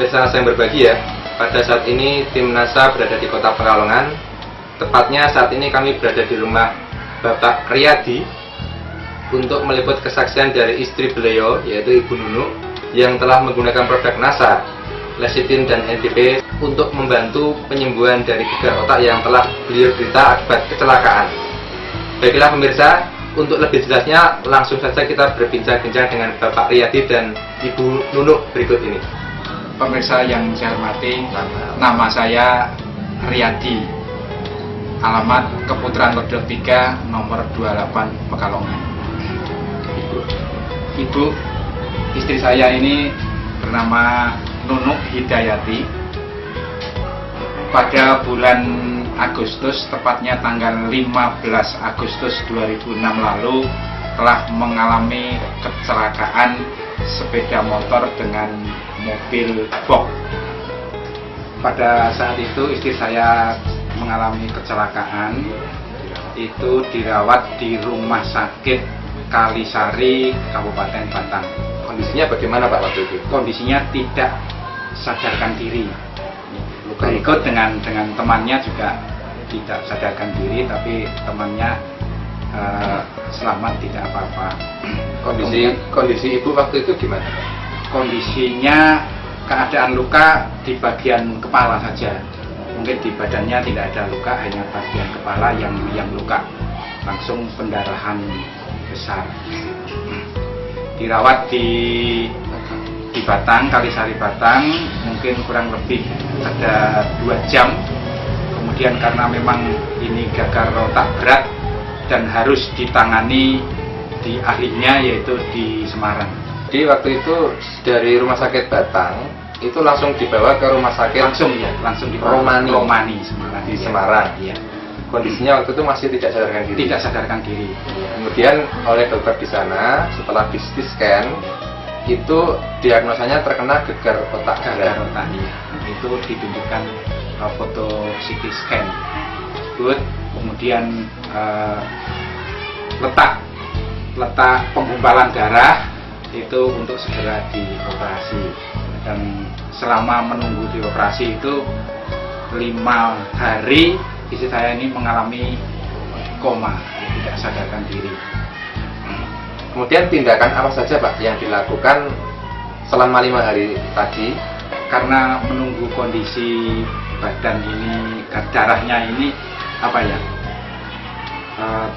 pemirsa yang berbahagia, pada saat ini tim NASA berada di kota Pekalongan. Tepatnya saat ini kami berada di rumah Bapak Riyadi untuk meliput kesaksian dari istri beliau, yaitu Ibu Nunu, yang telah menggunakan produk NASA, lecithin dan NTP untuk membantu penyembuhan dari gegar otak yang telah beliau derita akibat kecelakaan. Baiklah pemirsa, untuk lebih jelasnya langsung saja kita berbincang-bincang dengan Bapak Riyadi dan Ibu Nunu berikut ini. Pemirsa yang saya hormati, nama saya Riyadi, alamat Keputaran Ledok 3, nomor 28 Pekalongan. Ibu, istri saya ini bernama Nunu Hidayati. Pada bulan Agustus, tepatnya tanggal 15 Agustus 2006 lalu, telah mengalami kecelakaan sepeda motor dengan mobil box. Pada saat itu istri saya mengalami kecelakaan, itu dirawat di rumah sakit Kalisari, Kabupaten Batang. Kondisinya bagaimana Pak waktu itu? Kondisinya tidak sadarkan diri. Berikut dengan temannya juga tidak sadarkan diri, tapi temannya selamat, tidak apa-apa. Kondisi ibu waktu itu gimana? Kondisinya keadaan luka di bagian kepala saja. Mungkin di badannya tidak ada luka, hanya bagian kepala yang luka. Langsung pendarahan besar. Dirawat di Batang, Kalisari Batang, mungkin kurang lebih ada 2 jam. Kemudian karena memang ini gagal otak berat dan harus ditangani di ahlinya, yaitu di Semarang. Jadi waktu itu dari rumah sakit Batang itu langsung dibawa ke rumah sakit langsung di Romani Semarang. Di Semarang. Iya. Kondisinya waktu itu masih tidak sadarkan diri. Tidak sadarkan diri. Kemudian oleh dokter di sana setelah di CT scan itu diagnosanya terkena gegar otak. Iya. Itu ditunjukkan foto CT scan. Kemudian letak penggumpalan darah itu untuk segera dioperasi, dan selama menunggu dioperasi itu 5 hari istri saya ini mengalami koma, tidak sadarkan diri. Kemudian tindakan apa saja Pak yang dilakukan selama 5 hari tadi? Karena menunggu kondisi badan ini, darahnya ini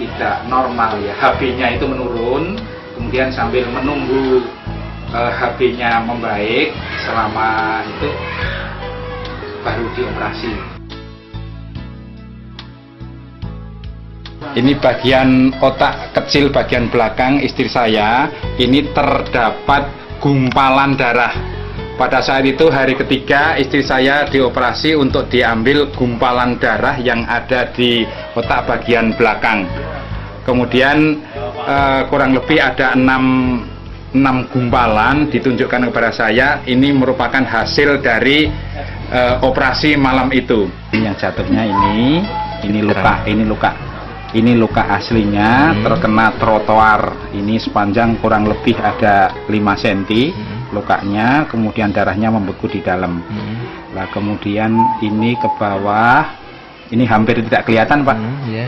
tidak normal ya, HB-nya itu menurun. Kemudian sambil menunggu HB-nya membaik, selama itu baru dioperasi. Ini bagian otak kecil bagian belakang istri saya, ini terdapat gumpalan darah. Pada saat itu hari ketiga istri saya dioperasi untuk diambil gumpalan darah yang ada di otak bagian belakang. Kemudian kurang lebih ada 6 gumpalan ditunjukkan kepada saya. Ini merupakan hasil dari operasi malam itu. Yang jatuhnya ini luka aslinya terkena trotoar. Ini sepanjang kurang lebih ada 5 cm lukanya, kemudian darahnya membeku di dalam. Nah, kemudian ini ke bawah. Ini hampir tidak kelihatan Pak.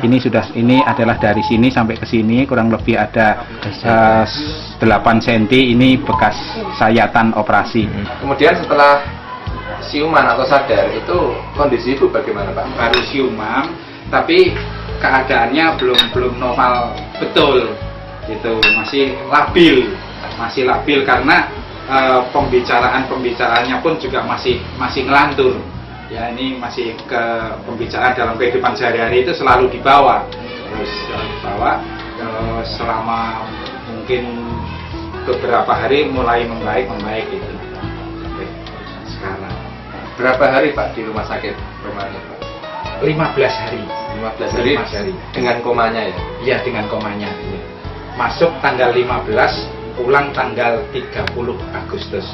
Ini adalah dari sini sampai ke sini kurang lebih ada 8 cm. Ini bekas sayatan operasi. Kemudian setelah siuman atau sadar itu kondisi ibu bagaimana Pak? Baru siuman, tapi keadaannya belum normal betul. Itu masih labil karena pembicaraannya pun juga masih ngelantur. Ya, ini masih ke pembicaraan dalam kehidupan sehari-hari itu selalu dibawa, selama mungkin beberapa hari mulai membaik itu sampai sekarang. Berapa hari Pak di rumah sakit Romani Pak? 15 hari. 15 hari dengan komanya ya? Iya, dengan komanya. Masuk tanggal 15, pulang tanggal 30 Agustus.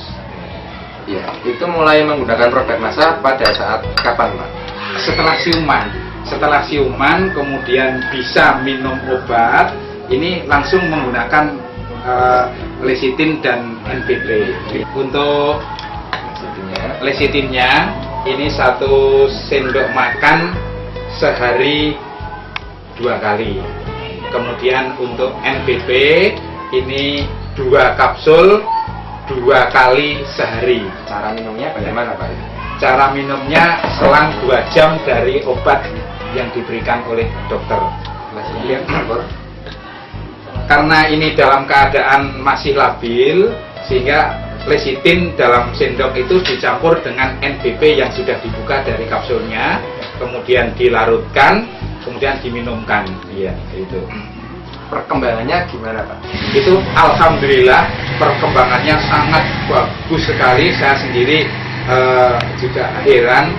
Ya, itu mulai menggunakan produk NASA pada saat kapan Pak? Setelah siuman kemudian bisa minum obat, ini langsung menggunakan lecithin dan NPP. Untuk Ya. Lecitinnya ini 1 sendok makan sehari 2 kali. Kemudian untuk NBP ini 2 kapsul 2 kali sehari. Cara minumnya bagaimana Pak? Cara minumnya selang 2 jam dari obat yang diberikan oleh dokter. Karena ini dalam keadaan masih labil, sehingga lecitin dalam sendok itu dicampur dengan NBP yang sudah dibuka dari kapsulnya, kemudian dilarutkan, kemudian diminumkan. Iya, itu. Perkembangannya gimana Pak? Itu alhamdulillah perkembangannya sangat bagus sekali. Saya sendiri juga heran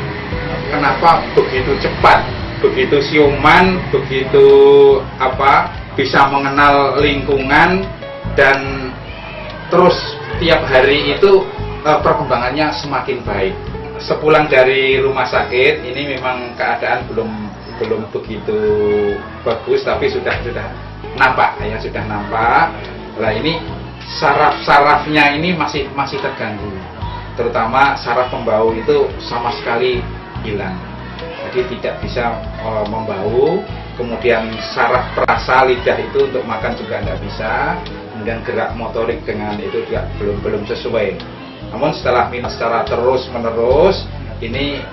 kenapa begitu cepat, begitu siuman, begitu bisa mengenal lingkungan, dan terus tiap hari itu perkembangannya semakin baik. Sepulang dari rumah sakit ini memang keadaan belum begitu bagus, tapi sudah nampak ya, sudah nampak. Nah, ini saraf-sarafnya ini masih terganggu, terutama saraf pembau itu sama sekali hilang, jadi tidak bisa membau. Kemudian saraf perasa lidah itu untuk makan juga tidak bisa. Kemudian gerak motorik dengan itu juga belum sesuai. Namun setelah minum secara terus menerus, ini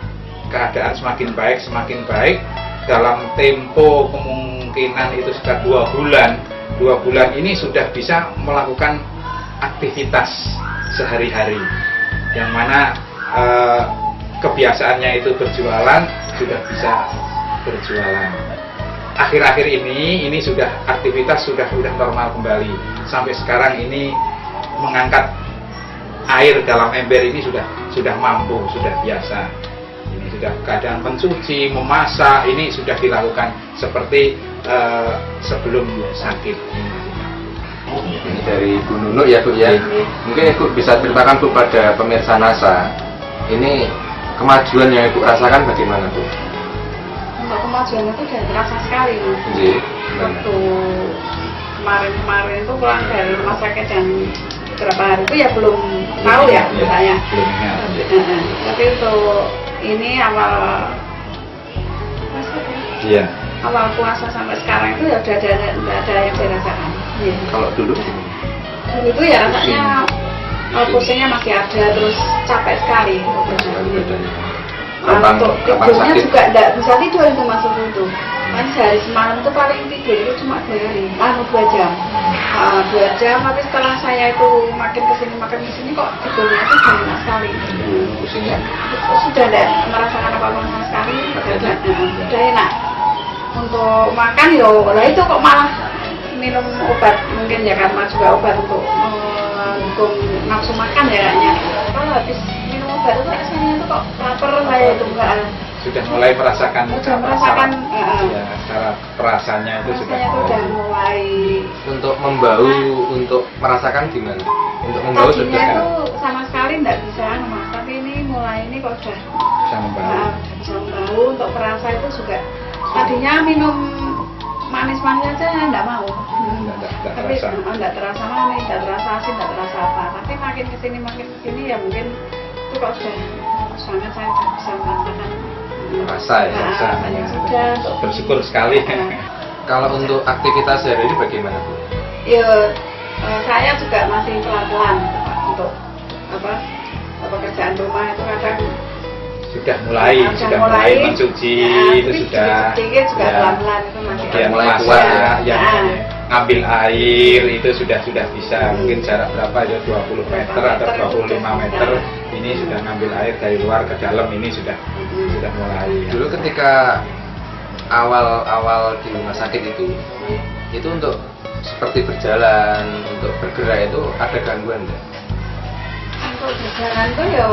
keadaan semakin baik. Dalam tempo kemungkinan itu sekitar 2 bulan. 2 bulan ini sudah bisa melakukan aktivitas sehari-hari, yang mana kebiasaannya itu berjualan sudah bisa berjualan. Akhir-akhir ini sudah aktivitas sudah normal kembali. Sampai sekarang ini mengangkat air dalam ember ini sudah mampu, sudah biasa. Ini sudah keadaan mencuci, memasak ini sudah dilakukan seperti sebelum sakit. Ini dari Bu Nunuk ya Bu ya. Mungkin Ibu bisa ceritakan Bu pada pemirsa NASA, ini kemajuan yang Ibu rasakan bagaimana Bu? Untuk kemajuan itu udah terasa sekali. Iya. Waktu kemarin itu pulang dari rumah sakit dan beberapa hari itu ya belum tahu ya saya. Belum ingat. Tapi untuk ini awal puasa sampai sekarang itu ya udah ada yang dirasakan. Ya. Kalau dulu itu ya rasanya pusingnya masih ada, terus capek sekali. Untuk tidurnya juga enggak bisa tidur itu masuk itu. Kan sehari semalam itu paling tidur itu cuma 2 jam. 2 jam, tapi setelah saya itu makin kesini kok tidurnya itu banyak sekali. pusingnya Sudah tidak merasakan apa-apa sama sekali. Sudah enak. Untuk makan lah itu kok malah minum obat, mungkin ya karena juga obat untuk nafsu makan ya kayaknya. Kalau habis minum obat itu rasanya itu kok lapar saya itu enggak. Sudah mulai merasakan ya, cara perasaannya itu sudah mulai. untuk membau, untuk merasakan gimana? Untuk membau tadinya sudah itu sama sekali tidak bisa Mas, tapi ini mulai ini kok sudah bisa membau. bisa membau. Untuk perasa itu juga tadinya minum manis-manis aja enggak mau. Tapi enggak terasa manis, enggak terasa asin, enggak terasa apa. Tapi makin kesini ya mungkin itu kok sudah sangat saya bisa merasakan rasa ya. rasanya sudah. Bersyukur sekali. Kalau untuk aktivitas sehari ini bagaimana Bu? Ya, saya juga masih pelan-pelan untuk pekerjaan rumah itu kadang sudah mulai mencuci itu sudah sedikit juga pelan-pelan itu masih kemudian mulai memasak kuat ya, ngambil air itu sudah bisa mungkin jarak berapa ya 20 meter atau 25 meter ini sudah ngambil air dari luar ke dalam, ini sudah mulai. Dulu ketika awal di rumah sakit itu untuk seperti berjalan, untuk bergerak itu ada gangguan enggak? untuk berjalan tuh ya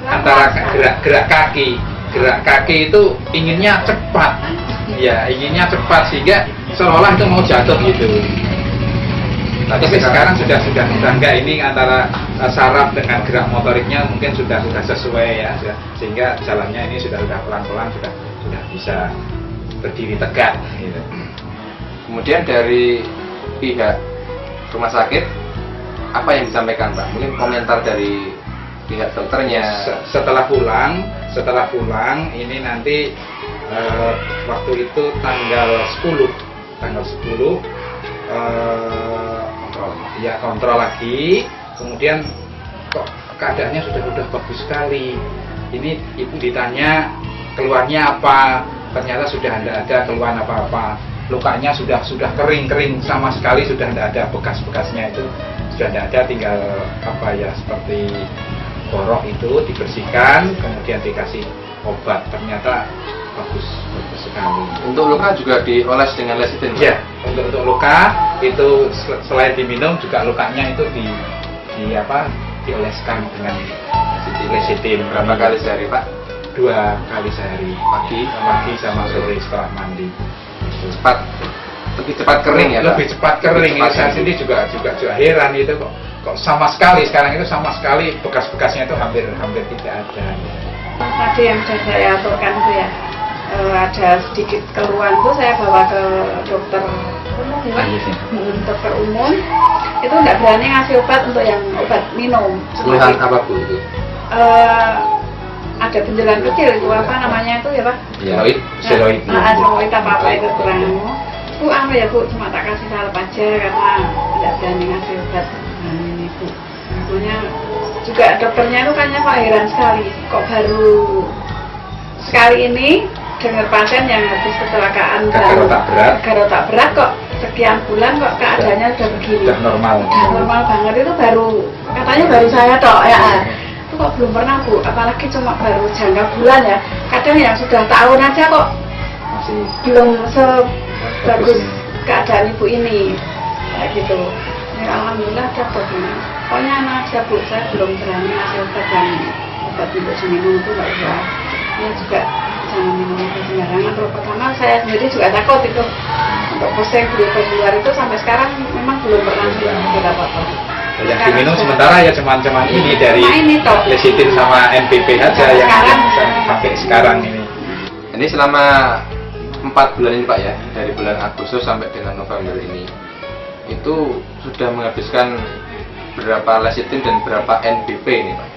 Antara gerak kaki itu inginnya cepat, sehingga seolah itu mau jatuh gitu. Tapi sekarang sudah enggak, ini antara saraf dengan gerak motoriknya mungkin sudah sesuai ya, sehingga jalannya ini sudah pelan-pelan sudah bisa berdiri tegak gitu. Kemudian dari pihak rumah sakit apa yang disampaikan Pak? Mungkin komentar dari pihak dokternya. Setelah pulang ini nanti waktu itu tanggal 10 ya kontrol lagi, kemudian kok keadaannya sudah bagus sekali. Ini ibu ditanya keluarnya apa, ternyata sudah tidak ada keluhan apa-apa. Lukanya sudah kering sama sekali, sudah tidak ada bekas-bekasnya, itu sudah tidak ada, tinggal apa ya, seperti borok itu dibersihkan, kemudian dikasih obat, ternyata bagus sekali. Untuk luka juga dioles dengan lecithin? Ya, untuk luka itu selain diminum juga lukanya itu dioleskan dengan lecithin. Berapa kali sehari, Pak? 2 kali sehari, pagi sama sore setelah mandi. Lebih cepat kering ya, Pak? Lebih cepat kering. Saya sendiri juga heran itu kok sama sekali sekarang itu bekas-bekasnya itu hampir tidak ada. Tadi yang sudah saya aturkan itu ya, ada sedikit keluhan tuh saya bawa ke dokter umum ya, dokter umum itu nggak berani ngasih obat untuk yang obat minum. Keluhan apa Bu itu? Ada benjolan kecil itu apa namanya itu ya Pak? Steroid. Steroid apa itu kurang. Bu ya Bu, cuma tak kasih salep aja karena nggak berani ngasih obat. Nah ini Bu, sebetulnya juga dokternya itu kayaknya Pak heran sekali, kok baru sekali ini dengar pasien yang habis kecelakaan gagal otak berat kok sekian bulan kok keadaannya udah begini. Udah normal Banget itu katanya baru saya tok ya. Itu kok belum pernah Bu, apalagi cuma baru jangka bulan ya. Kadang yang sudah tahun aja kok masih belum sebagus keadaan ibu ini kayak gitu. Ya, alhamdulillah dapat ini. Pokoknya anak aja Bu, saya belum berani ngasih obat untuk diminum itu nggak usah. Ya juga jangan minum obat sembarangan. Pertama saya sendiri juga takut itu untuk posting beli obat luar itu sampai sekarang memang belum pernah ada apa-apa. Yang diminum sementara ya cuman ini dari lecithin sama NPP aja yang sampai sekarang ini. Ini selama 4 bulan ini Pak ya, dari bulan Agustus sampai dengan November ini, itu sudah menghabiskan berapa lecithin dan berapa NPP ini Pak?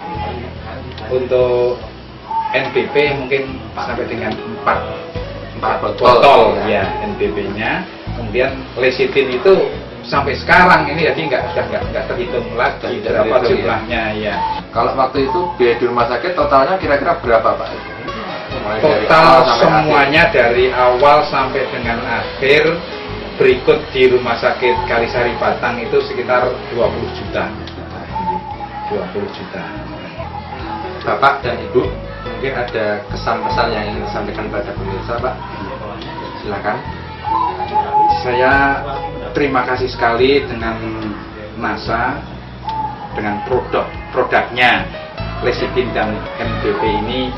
Untuk NPP mungkin sampai dengan 4 botol ya NPP-nya. Kemudian lecithin itu sampai sekarang ini jadi nggak terhitung lagi berapa jumlahnya ya. Kalau waktu itu biaya di rumah sakit totalnya kira-kira berapa Pak? Total semuanya dari awal sampai dengan akhir berikut di Rumah Sakit Kalisari Batang itu sekitar 20 juta. Bapak dan Ibu, mungkin ada kesan-pesan yang ingin disampaikan pada pemirsa Pak? Silakan. Saya terima kasih sekali dengan NASA, dengan produknya lecithin dan NPP ini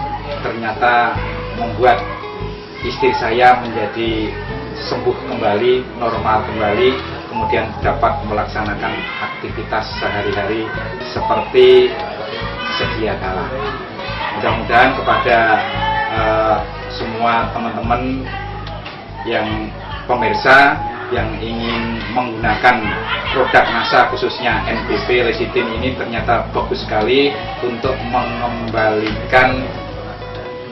ternyata membuat istri saya menjadi sembuh kembali, normal kembali, kemudian dapat melaksanakan aktivitas sehari-hari seperti sedia kala. Mudah-mudahan kepada semua teman-teman yang pemirsa yang ingin menggunakan produk NASA khususnya NPP lecithin ini ternyata bagus sekali untuk mengembalikan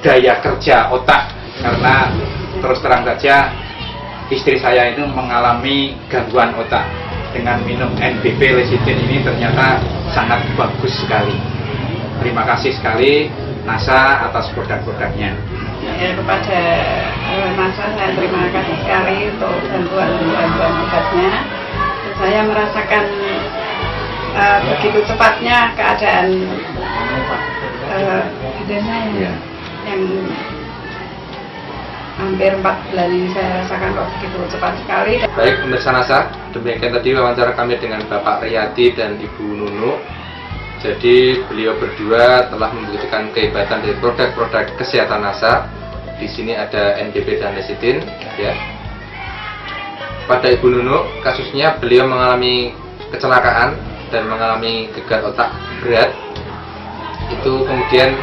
daya kerja otak, karena terus terang saja istri saya itu mengalami gangguan otak. Dengan minum NPP lecithin ini ternyata sangat bagus sekali. Terima kasih sekali NASA atas produk-produknya. Ya, kepada NASA saya terima kasih sekali untuk bantuan obatnya. Saya merasakan begitu cepatnya keadaan badannya yang hampir 4 bulan ini saya rasakan kok begitu cepat sekali. Baik pemirsa NASA, demikian tadi wawancara kami dengan Bapak Riyadi dan Ibu Nunu. Jadi beliau berdua telah membuktikan kehebatan dari produk-produk kesehatan NASA. Di sini ada NPP dan lecithin, ya. Pada Ibu Nunu, kasusnya beliau mengalami kecelakaan dan mengalami gagal otak berat. Itu kemudian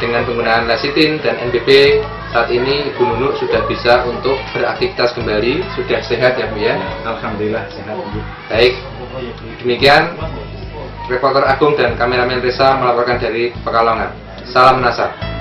dengan penggunaan lecithin dan NPP, saat ini Ibu Nunu sudah bisa untuk beraktivitas kembali, sudah sehat ya Bu ya. Alhamdulillah sehat Bu. Baik, demikian Reporter Agung dan kameramen Reza melaporkan dari Pekalongan. Salam NASA.